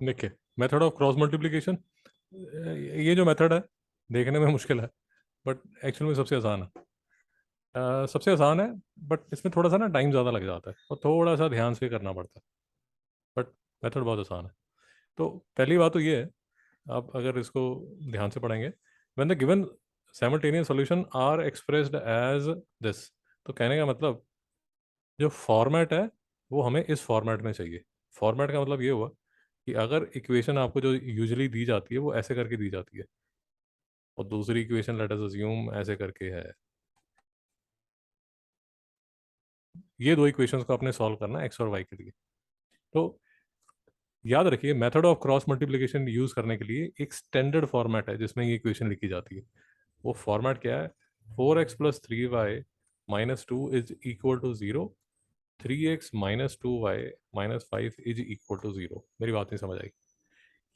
देखिए, method of cross multiplication, ये जो मेथड है देखने में मुश्किल है, बट एक्चुअल में सबसे आसान है। सबसे आसान है, बट इसमें थोड़ा सा ना टाइम ज़्यादा लग जाता है और थोड़ा सा ध्यान से करना पड़ता है, बट मेथड बहुत आसान है। तो पहली बात तो ये है, आप अगर इसको ध्यान से पढ़ेंगे, when the given simultaneous solution are expressed as this, तो कहने का मतलब जो फॉर्मेट है वो हमें इस फॉर्मेट में चाहिए। फॉर्मेट का मतलब ये हुआ कि अगर इक्वेशन आपको जो यूजुअली दी जाती है वो ऐसे करके दी जाती है, और दूसरी इक्वेशन लेट अस अज्यूम ऐसे करके है, ये दो इक्वेशंस को आपने सॉल्व करना है एक्स और वाई के लिए। तो याद रखिए, method of cross multiplication use करने के लिए एक स्टैंडर्ड फॉर्मेट है जिसमें ये इक्वेशन लिखी जाती है। वो फॉर्मेट क्या है? 4x + 3y -2 is equal to 0, 3x - 2y - 5 is equal to 0। मेरी बात नहीं समझ आई?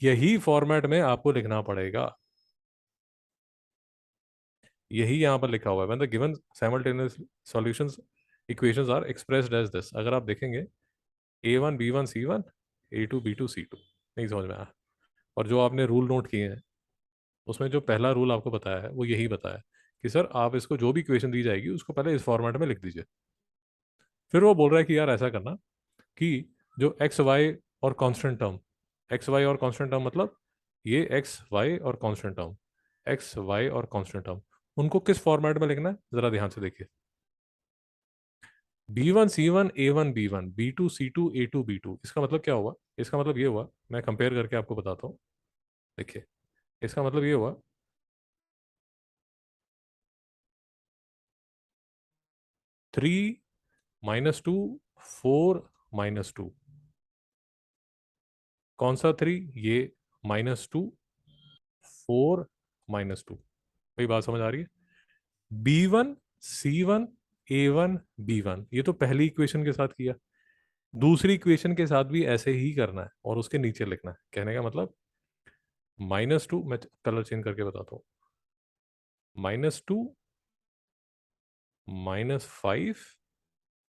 यही फॉर्मेट में आपको लिखना पड़ेगा, यही यहाँ पर लिखा हुआ है। When the given simultaneous solutions equations are expressed as this, अगर आप देखेंगे A1 B1 C1, A2 B2 C2। नहीं समझ में आया? और जो आपने रूल नोट किए हैं उसमें जो पहला रूल आपको बताया है वो यही बताया कि सर आप इसको जो भी इक्वेशन दी जाएगी उसको पहले इस फॉर्मेट में लिख दीजिए। फिर वो बोल रहा है कि यार ऐसा करना कि जो एक्स वाई और कांस्टेंट टर्म, एक्स वाई और कांस्टेंट टर्म मतलब ये एक्स वाई और कांस्टेंट टर्म, एक्स वाई और कांस्टेंट टर्म, उनको किस फॉर्मेट में लिखना है जरा ध्यान से देखिए। B1 C1 A1 B1 B2 C2 A2 B2, इसका मतलब क्या हुआ? इसका मतलब ये हुआ, मैं कंपेयर करके आपको बताता हूँ। देखिए, इसका मतलब ये हुआ 3 - 2 4 - 2, कौन सा 3? ये -2 4 - 2। कोई बात समझ आ रही है? B1 C1 A1 B1, ये तो पहली इक्वेशन के साथ किया, दूसरी इक्वेशन के साथ भी ऐसे ही करना है और उसके नीचे लिखना है। कहने का मतलब -2, मैं कलर चेंज करके बताता हूँ, -2 -5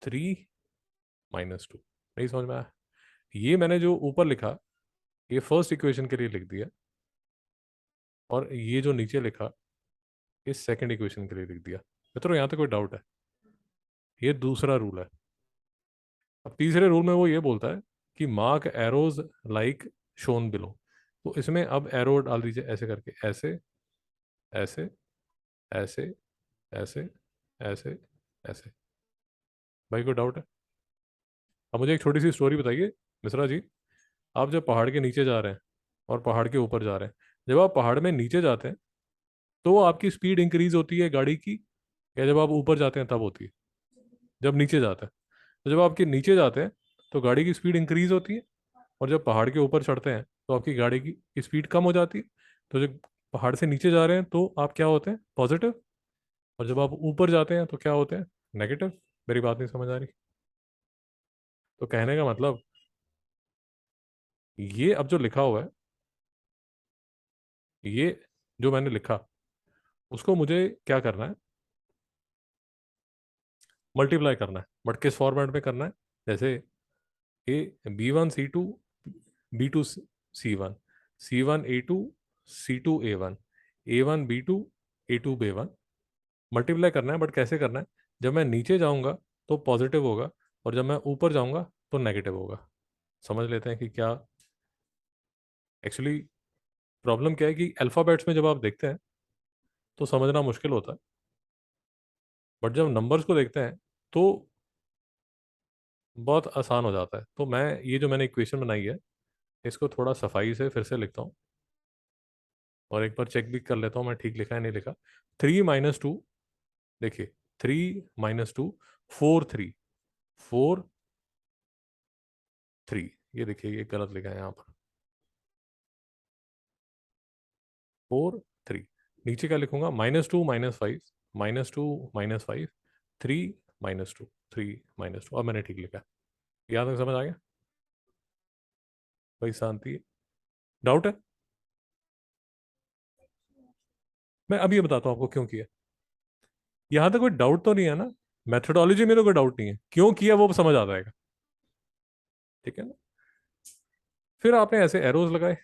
3 - 2। नहीं समझ में आया? ये मैंने जो ऊपर लिखा ये फर्स्ट इक्वेशन के लिए लिख दिया, और ये जो नीचे लिखा ये सेकंड इक्वेशन के लिए लिख दिया। मित्रों, यहाँ तक कोई डाउट है? ये दूसरा रूल है। अब तीसरे रूल में वो ये बोलता है कि mark arrows like shown below. तो इसमें अब एरो डाल दीजिए ऐसे करके, ऐसे ऐसे ऐसे ऐसे ऐसे ऐसे। भाई कोई डाउट है? अब मुझे एक छोटी सी स्टोरी बताइए मिश्रा जी। आप जब पहाड़ के नीचे जा रहे हैं और पहाड़ के ऊपर जा रहे हैं, जब आप पहाड़ में नीचे जाते हैं तो आपकी स्पीड इंक्रीज होती है गाड़ी की, या जब आप ऊपर जाते हैं तब होती है? जब नीचे जाते हैं। तो जब आपके नीचे जाते हैं तो गाड़ी की स्पीड इंक्रीज होती है, और जब पहाड़ के ऊपर चढ़ते हैं तो आपकी गाड़ी की स्पीड कम हो जाती है। तो जब पहाड़ से नीचे जा रहे हैं तो आप क्या होते हैं? पॉजिटिव। और जब आप ऊपर जाते हैं तो क्या होते हैं? नेगेटिव। मेरी बात नहीं समझ आ रही? तो कहने का मतलब ये अब जो लिखा हुआ है, ये जो मैंने लिखा उसको मुझे क्या करना है? मल्टीप्लाई करना है, बट किस फॉर्मेट में करना है? जैसे A B1 C2 B2 C1 A2 C2 A1 A1 B2 A2 B1, multiply करना है, बट कैसे करना है? जब मैं नीचे जाऊंगा तो पॉजिटिव होगा, और जब मैं ऊपर जाऊंगा तो नेगेटिव होगा। समझ लेते हैं कि क्या एक्चुअली प्रॉब्लम क्या है। कि अल्फ़ाबेट्स में जब आप देखते हैं तो समझना मुश्किल होता है, बट जब नंबर्स को देखते हैं तो बहुत आसान हो जाता है। तो मैं ये जो मैंने इक्वेशन बनाई है इसको थोड़ा सफाई से फिर से लिखता हूँ, और एक बार चेक भी कर लेता हूँ मैं ठीक लिखा है नहीं लिखा। 3 - 2, देखिए, 3 - 2 4 3 ये देखिए ये गलत लिखा है यहाँ पर, 4 3। नीचे क्या लिखूंगा? -2 - 5, -2 - 5 3 - 2 अब मैंने ठीक लिखा है। यहाँ तक समझ आ गया? भाई शांति है? डाउट है? मैं अभी ये बताता हूँ आपको क्यों किया। यहाँ तक कोई डाउट तो नहीं है ना? मेथोडोलॉजी में तो कोई डाउट नहीं है, क्यों किया वो समझ आ जाएगा। ठीक है ना? फिर आपने ऐसे एरोज लगाए,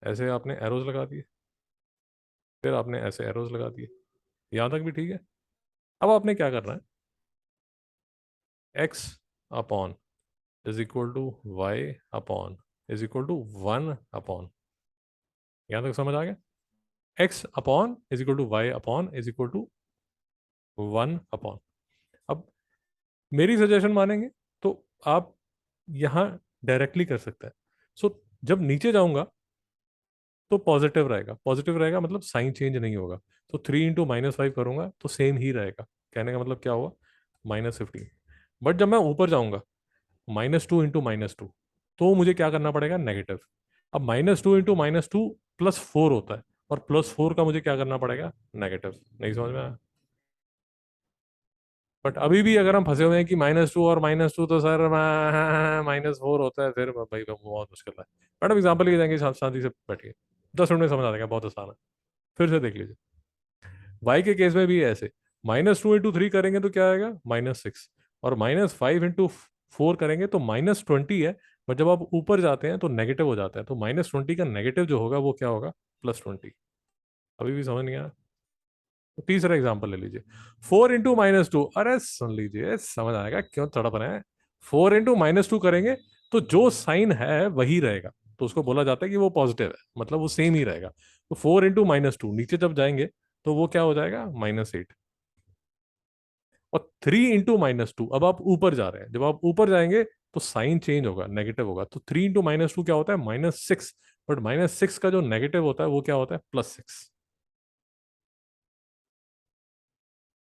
ऐसे आपने एरोज लगा दिए, फिर आपने ऐसे एरोज लगा दिए, यहाँ तक भी ठीक है। अब आपने क्या करना है, x upon is equal to y upon is equal to 1 upon, यहाँ तक समझ आ गया? X upon is equal to y upon is equal to 1 upon. अब मेरी सजेशन मानेंगे तो आप यहाँ डायरेक्टली कर सकते हैं। सो जब नीचे जाऊंगा तो पॉजिटिव रहेगा, पॉजिटिव रहेगा मतलब साइन चेंज नहीं होगा। तो 3 × -5 करूंगा तो सेम ही रहेगा। कहने का मतलब क्या हुआ, -15। बट जब मैं ऊपर जाऊंगा -2 × -2, तो मुझे क्या करना पड़ेगा, नेगेटिव। अब -2 × -2 +4 होता है, और +4 का मुझे क्या करना पड़ेगा, नेगेटिव। नहीं समझ में आया? बट अभी भी अगर हम फंसे हुए हैं कि -2 और -2 तो सर -4 होता है, फिर भाई बहुत मुश्किल है। मैडम एग्जाम्पल लेके जाएंगे, शांति से बैठिए, 10 मिनट में समझ आ जाएगा, बहुत आसान है। फिर से देख लीजिए, वाई के केस में भी है ऐसे। -2 × 3 करेंगे तो क्या आएगा, -6। और -5 × 4 करेंगे तो -20 है। बट जब आप ऊपर जाते हैं तो नेगेटिव हो जाता है, तो -20 का नेगेटिव जो होगा वो क्या होगा, +20। अभी भी समझ नहीं आया? तो तीसरा एग्जांपल ले लीजिए, 4 × -2। अरे सुन लीजिए, समझ आएगा क्यों तड़प रहे हैं। 4 × -2 करेंगे तो जो साइन है वही रहेगा, तो उसको बोला जाता है कि वो पॉजिटिव है, मतलब वो सेम ही रहेगा। तो 4 × -2, नीचे जब जाएंगे तो वो क्या हो जाएगा, -8। और 3 × -2, अब आप ऊपर जा रहे हैं, जब आप ऊपर जाएंगे तो साइन चेंज होगा, नेगेटिव होगा। तो 3 × -2 क्या होता है, -6। बट -6 का जो नेगेटिव होता है वो क्या होता है, +6।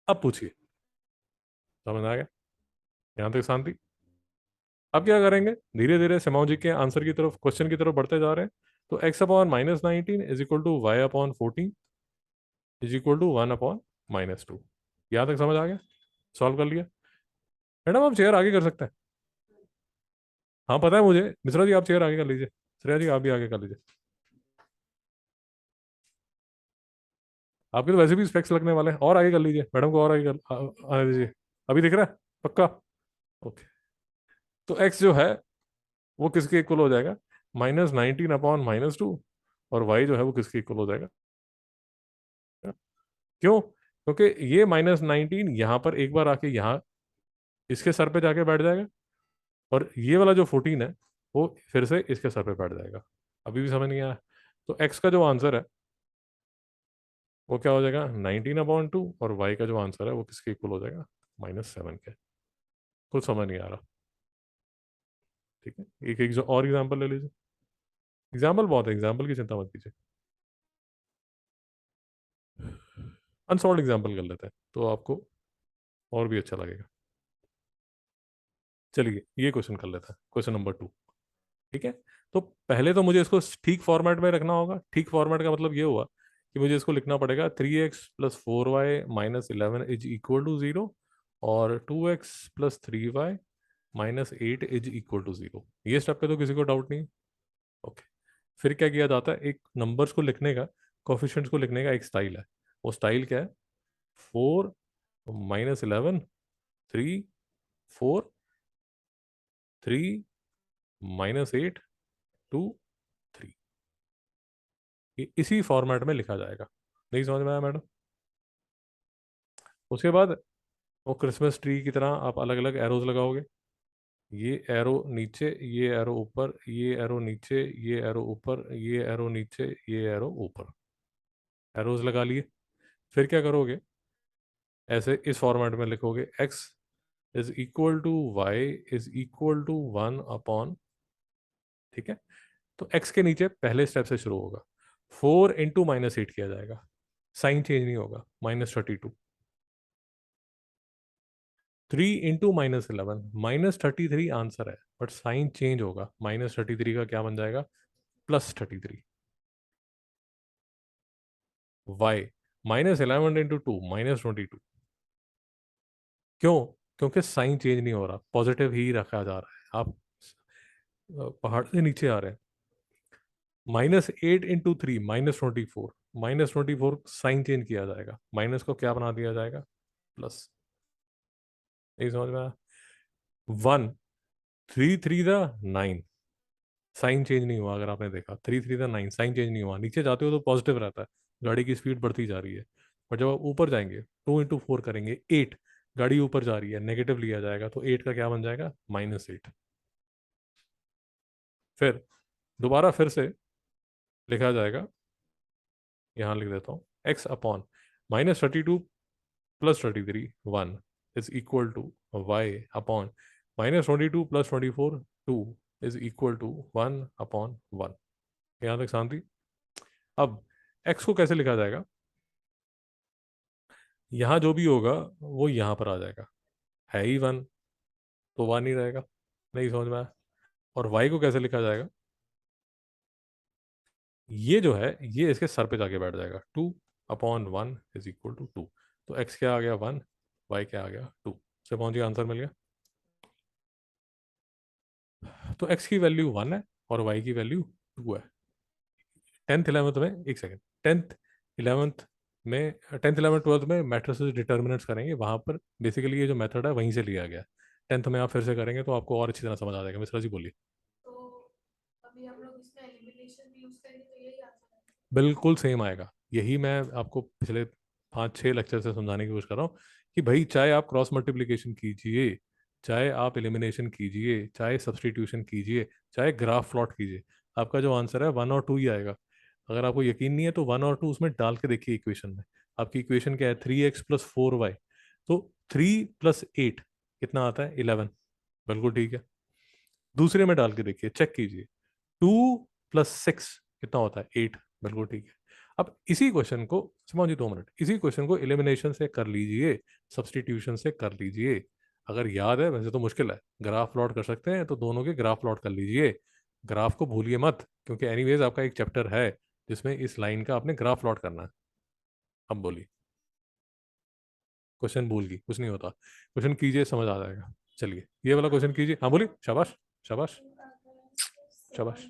अब पूछिए, समझ आ गया? यहां तक शांति? अब क्या करेंगे, धीरे धीरे सिमाओ जी के आंसर की तरफ, क्वेश्चन की तरफ बढ़ते जा रहे हैं। तो x/-19 is equal to y/14 is equal to 1/-2। यहाँ तक समझ आ गया? सॉल्व कर लिया? मैडम आप चेयर आगे कर सकते हैं। हाँ पता है मुझे, मिश्रा जी आप चेयर आगे कर लीजिए, श्रेया जी आप भी आगे कर लीजिए। आपके तो वैसे भी स्पेक्स लगने वाले हैं, और आगे कर लीजिए, मैडम को और आगे कर आने दीजिए। अभी दिख रहा है पक्का? ओके। तो x जो है वो किसके इक्वल हो जाएगा, -19/-2। और y जो है वो किसके इक्वल हो जाएगा, क्यों? क्योंकि ये -19 यहाँ पर एक बार आके यहाँ इसके सर पे जाके बैठ जाएगा, और ये वाला जो 14 है वो फिर से इसके सर पे बैठ जाएगा। अभी भी समझ नहीं आया? तो x का जो आंसर है वो क्या हो जाएगा, 19/2। और y का जो आंसर है वो किसके इक्वल हो जाएगा, -7 के। कुछ समझ नहीं आ रहा? ठीक है, एक एक जो और एग्जाम्पल ले लीजिए। एग्जाम्पल बहुत है, एग्जाम्पल की चिंता मत कीजिए। अनसॉल्व एग्जाम्पल कर लेते हैं तो आपको और भी अच्छा लगेगा। चलिए ये क्वेश्चन कर लेते हैं, क्वेश्चन नंबर 2। ठीक है, तो पहले तो मुझे इसको ठीक फॉर्मेट में रखना होगा। ठीक फॉर्मेट का मतलब ये हुआ कि मुझे इसको लिखना पड़ेगा 3x + 4y - 11 is equal to 0, और 2x + 3y - 8 is equal to 0। ये स्टेप पे तो किसी को डाउट नहीं? ओके। फिर क्या किया जाता है, एक नंबर्स को लिखने का, कोफिशिएंट्स को लिखने का एक स्टाइल है। वो स्टाइल क्या है, 4 - 11, 3 4, 3 - 8 2 3। ये इसी फॉर्मेट में लिखा जाएगा। नहीं समझ में आया मैडम? उसके बाद वो क्रिसमस ट्री की तरह आप अलग अलग एरोज लगाओगे। ये एरो नीचे, ये एरो ऊपर, ये एरो नीचे, ये एरो ऊपर, ये एरो नीचे, ये एरो ऊपर। एरोज लगा लिए। फिर क्या करोगे, ऐसे इस फॉर्मेट में लिखोगे, x is equal to y is equal to 1 upon. ठीक है, तो x के नीचे पहले स्टेप से शुरू होगा, 4 × -8 किया जाएगा, साइन चेंज नहीं होगा, -32। 3 × -11, -33 आंसर है, बट साइन चेंज होगा, -33 का क्या बन जाएगा, +33। y -11 × 2 -22। क्यों? क्योंकि साइन चेंज नहीं हो रहा, पॉजिटिव ही रखा जा रहा है। आप पहाड़ से नीचे आ रहे हैं। -8 × 3 -24। -24 साइन चेंज किया जाएगा, माइनस को क्या बना दिया जाएगा, प्लस। नहीं समझ में आया? 1 3 3 द 9। साइन चेंज नहीं हुआ, अगर आपने देखा 3 3 था 9, साइन चेंज नहीं हुआ, नीचे जाते हो तो पॉजिटिव रहता है, गाड़ी की स्पीड बढ़ती जा रही है। और जब आप ऊपर जाएंगे 2 इंटू 4 करेंगे 8, गाड़ी ऊपर जा रही है, नेगेटिव लिया जाएगा तो 8 का क्या बन जाएगा, -8। फिर दोबारा फिर से लिखा जाएगा, यहाँ लिख देता हूँ, x upon -32 plus 33 1 is equal to y upon -22 plus 24 2 is equal to 1/1। यहाँ तक शांति। अब x को कैसे लिखा जाएगा, यहाँ जो भी होगा वो यहाँ पर आ जाएगा, है ही 1 तो 1 ही रहेगा। नहीं समझ में आया। और y को कैसे लिखा जाएगा, ये जो है ये इसके सर पे जाके बैठ जाएगा, 2/1 इज इक्वल टू 2। तो x क्या आ गया 1, y क्या आ गया 2, से पहुंच गया, आंसर मिल गया। तो x की वैल्यू 1 है और y की वैल्यू 2 है। 10th 11th में, एक सेकेंड, 10th 11th में, 10th 11th 12th में मैट्रिसेस डिटर्मिनेंट्स करेंगे, वहां पर बेसिकली ये जो मेथड है वहीं से लिया गया है। 10th में आप फिर से करेंगे तो आपको और अच्छी तरह समझ आ जाएगा। मिश्रा जी बोलिए। तो अभी हम लोग इसमें एलिमिनेशन भी यूज करेंगे तो यही आंसर है, बिल्कुल सेम आएगा। यही मैं आपको पिछले 5 6 लेक्चर से समझाने की कोशिश कर रहा हूँ कि भाई चाहे आप क्रॉस मल्टीप्लिकेशन कीजिए, चाहे आप एलिमिनेशन कीजिए, चाहे सब्सटीट्यूशन कीजिए, चाहे ग्राफ प्लॉट कीजिए, आपका जो आंसर है 1 और 2 ही आएगा। अगर आपको यकीन नहीं है तो 1 और 2 उसमें डाल के देखिए इक्वेशन में। आपकी इक्वेशन क्या है, 3x + 4y, तो 3 + 8 कितना आता है, 11। बिल्कुल ठीक है। दूसरे में डाल के देखिए, चेक कीजिए, 2 + 6 कितना होता है, 8। बिल्कुल ठीक है। अब इसी क्वेश्चन को, समझिए 2 मिनट, इसी क्वेश्चन को एलिमिनेशन से कर लीजिए, सब्सटीट्यूशन से कर लीजिए। अगर याद है, वैसे तो मुश्किल है, ग्राफ प्लॉट कर सकते हैं तो दोनों के ग्राफ प्लॉट कर लीजिए। ग्राफ को भूलिए मत, क्योंकि एनीवेज आपका एक चैप्टर है जिसमें इस लाइन का आपने ग्राफ प्लॉट करना है। अब बोलिए, क्वेश्चन भूल गई, कुछ नहीं होता, क्वेश्चन कीजिए समझ आ जाएगा। चलिए ये वाला क्वेश्चन कीजिए, हाँ बोलिए, शाबाश शाबाश शाबाश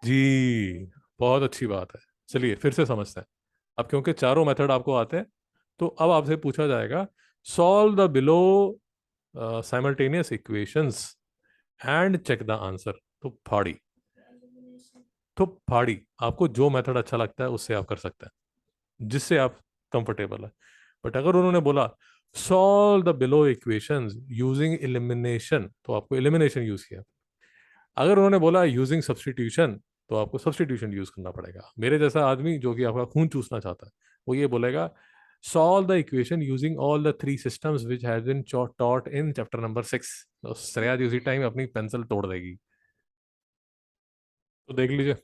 जी, बहुत अच्छी बात है। चलिए फिर से समझते हैं। अब क्योंकि चारों मेथड आपको आते हैं, तो अब आपसे पूछा जाएगा, solve the below simultaneous equations and check the answer. तो फाड़ी, तो फाड़ी, आपको जो मेथड अच्छा लगता है उससे आप कर सकते हैं, जिससे आप कंफर्टेबल है। बट अगर उन्होंने बोला solve the below equations using elimination, तो आपको एलिमिनेशन यूज किया। अगर उन्होंने बोला यूजिंग सब्सटीट्यूशन, तो आपको सब्सटीट्यूशन यूज करना पड़ेगा। मेरे जैसा आदमी जो कि आपका खून चूसना चाहता है, वो ये बोलेगा, solve the equation using all the 3 systems which has been taught in chapter number 6। तो श्रेया जी उसी टाइम अपनी पेंसिल तोड़ देगी। तो देख लीजिए,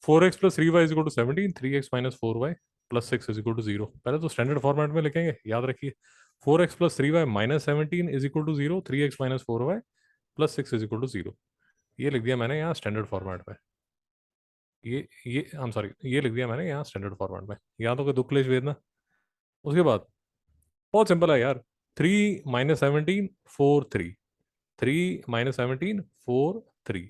4x + 3y = 17, 3x - 4y + 6 = 0। पहले तो स्टैंडर्ड फॉर्मेट में लिखेंगे, याद रखिए, 4x + 3y - 17 = 3x - 4y + 6 = 0। ये लिख दिया मैंने यहाँ स्टैंडर्ड फॉर्मेट में। ये आई एम सॉरी, ये लिख दिया मैंने यहाँ स्टैंडर्ड फॉर्मेट में, यहाँ तो कोई दुख क्लेश वेदना। उसके बाद बहुत सिंपल है यार, 3 - 17 = 4 3, 3 - 17 = 4 3,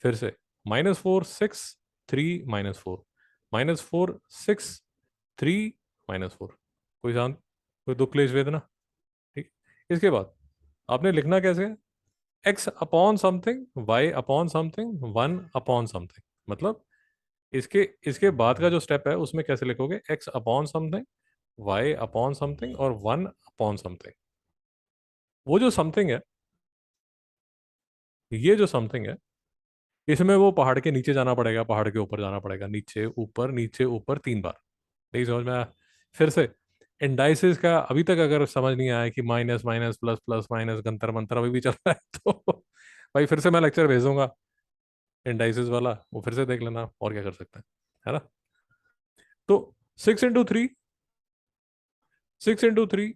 फिर से -4 6 3 - 4, -4 6 3 - 4। कोई शांत, कोई दुख क्लेश वेदना, ठीक। इसके बाद आपने लिखना कैसे है, x upon something, y upon something, 1/समथिंग। मतलब इसके इसके बाद का जो स्टेप है उसमें कैसे लिखोगे, x upon something, y upon something और 1/समथिंग। वो जो समथिंग है, ये जो समथिंग है, इसमें वो पहाड़ के नीचे जाना पड़ेगा, पहाड़ के ऊपर जाना पड़ेगा, नीचे ऊपर 3 बार। नहीं समझ में आया। फिर से इंडाइसिस का अभी तक अगर समझ नहीं आया कि minus minus plus plus minus गंतर मंतर अभी भी चल रहा है तो भाई फिर से मैं लेक्चर भेजूंगा इंडाइसिस वाला, वो फिर से देख लेना, और क्या कर सकते हैं, है ना। तो 6 × 3, 6 × 3,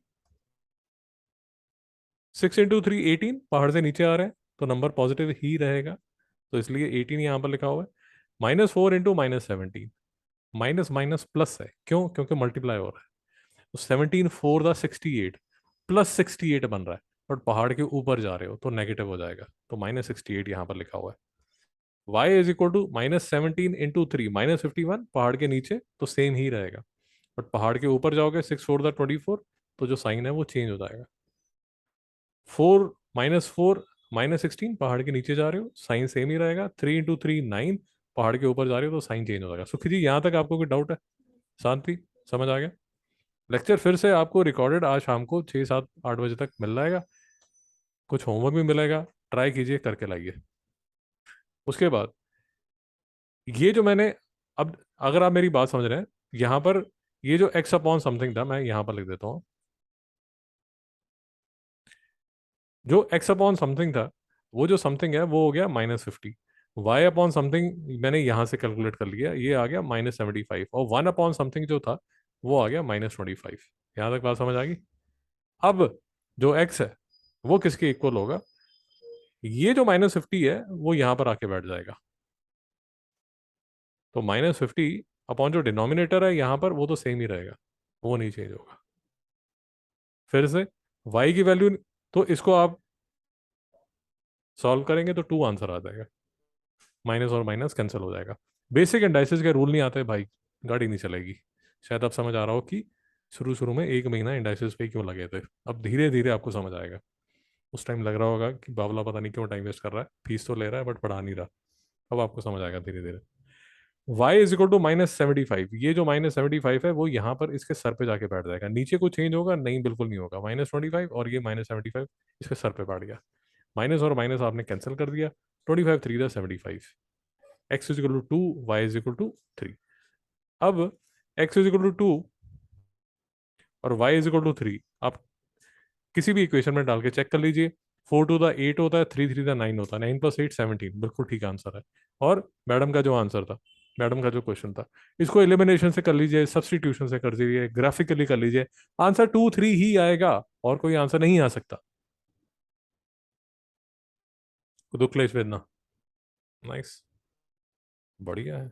6 × 3 18, पहाड़ से नीचे आ रहे हैं तो नंबर पॉजिटिव ही रहेगा, तो इसलिए 18 यहाँ पर लिखा हुआ है। -4 × -17, माइनस माइनस प्लस है, क्यों, क्योंकि मल्टीप्लाई हो रहा है। तो 17 4 = 68, +68 बन रहा है, बट पहाड़ के ऊपर जा रहे हो तो नेगेटिव हो जाएगा, तो -68 यहाँ पर लिखा हुआ है। y = -17 × 3 -51, पहाड़ के नीचे तो सेम ही रहेगा, बट पहाड़ के ऊपर जाओगे 6 4 = 24, तो जो साइन है वो चेंज हो जाएगा। 4 -4 -16 पहाड़ के नीचे जा रहे हो, साइन सेम ही रहेगा। 3 × 3 9, पहाड़ के ऊपर जा रहे हो तो साइन चेंज हो जाएगा। सुखी जी, यहाँ तक आपको कोई डाउट है? शांति, समझ आ गया? लेक्चर फिर से आपको रिकॉर्डेड आज शाम को 6 7 8 बजे तक मिल जाएगा। कुछ होमवर्क भी मिलेगा, ट्राई कीजिए, करके लाइए। उसके बाद ये जो मैंने, अब अगर आप मेरी बात समझ रहे हैं, यहाँ पर ये जो एक्स अपॉन समथिंग था, मैं यहाँ पर लिख देता हूँ। जो एक्स अपॉन समथिंग था, वो जो समथिंग है वो हो गया -50। वाई अपॉन समथिंग मैंने यहाँ से कैलकुलेट कर लिया, ये आ गया -75। और वन अपॉन समथिंग जो था वो आ गया -25। यहाँ तक बात समझ आ गई? अब जो एक्स है वो किसके इक्वल होगा? ये जो -50 है वो यहाँ पर आके बैठ जाएगा। तो -50 अपॉन जो डिनोमिनेटर है यहाँ पर, वो तो सेम ही रहेगा, वो नहीं चेंज होगा। फिर से y की वैल्यू, तो इसको आप सॉल्व करेंगे तो 2 आंसर आ जाएगा। माइनस और माइनस कैंसिल हो जाएगा। बेसिक इंडाइसिस के रूल नहीं आते भाई, गाड़ी नहीं चलेगी। शायद अब समझ आ रहा हो कि शुरू शुरू में 1 महीना इंडाइसिस पे क्यों लगे थे। अब धीरे धीरे आपको समझ आएगा। उस टाइम लग रहा होगा कि बाबला पता नहीं क्यों टाइम वेस्ट कर रहा है, फीस तो ले रहा है बट पढ़ा नहीं रहा। अब आपको समझ आएगा धीरे धीरे। y इज इक्वल टू -75, ये जो -75 है वो यहाँ पर इसके सर पे जाके बैठ जाएगा। नीचे कुछ चेंज होगा नहीं? बिल्कुल नहीं होगा। -25 और ये -75 इसके सर पे बैठ गया। माइनस और माइनस आपने कैंसिल कर दिया। 25 3 75। X is equal to 2, y is equal to 3। अब एक्स इज इक्वल टू 2 और वाई इज इक्वल टू 3 आप किसी भी इक्वेशन में डाल के चेक कर लीजिए। 4 टू द 8 होता है, 3 3 द 9 होता है, 9 + 8 17, बिल्कुल ठीक आंसर है। और मैडम का जो आंसर था, मैडम का जो क्वेश्चन था, इसको एलिमिनेशन से कर लीजिए, सब्सटीट्यूशन से कर लीजिए, ग्राफिकली कर लीजिए, आंसर 2 3 ही आएगा, और कोई आंसर नहीं आ सकता। दुखलेश वेदना, नाइस, बढ़िया है।